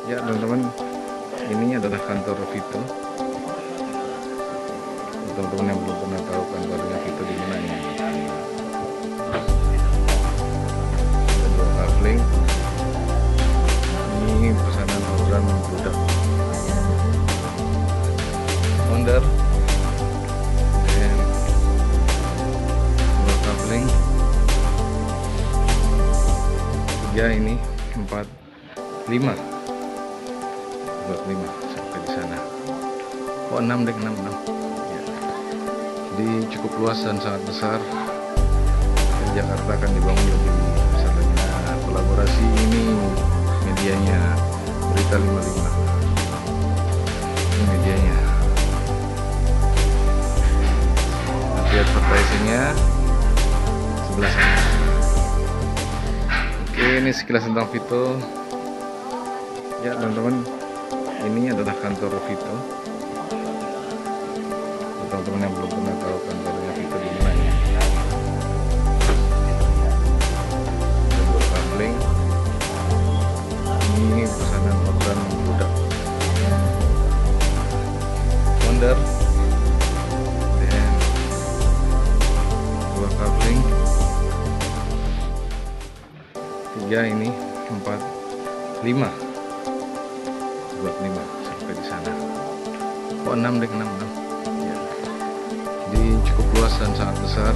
Ya teman-teman, ini adalah kantor Vito. Teman-teman yang belum pernah tahu kantornya Vito di mana ini. Ada dua kafling. Ini pesanan orderan membludak. Order dan dua kafling. 3 ini 4 5 buat 5 sampai di sana. Oh 6 deh, 6 ya. Jadi cukup luas dan sangat besar. Di Jakarta akan dibangun lebih besar lagi. Nah, kolaborasi ini medianya Berita 55. Ini medianya. Nanti advertisingnya sebelah sana. Oke, ini sekilas tentang Vito. Ya teman-teman, ini adalah kantor Vito. Teman-teman yang belum pernah tahu kantornya Vito di mana ini. Ada dua kafling. Ini pesanan orderan membludak. Order dan dua kafling. 3 ini 4 5 buat 5 sampai di sana. Oh 6 deh, 6 ya. Jadi cukup luas dan sangat besar.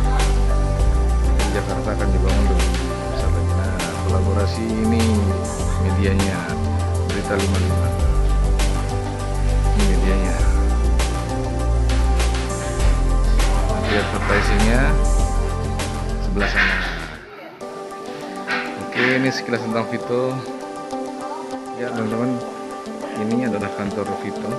Di Jakarta akan dibangun lebih besar lagi. Nah, kolaborasi ini medianya Berita 55. Ini medianya. Nanti advertisingnya sebelah sana. Oke, ini sekilas tentang Vito. Ya teman-teman, ini adalah kantor Vito.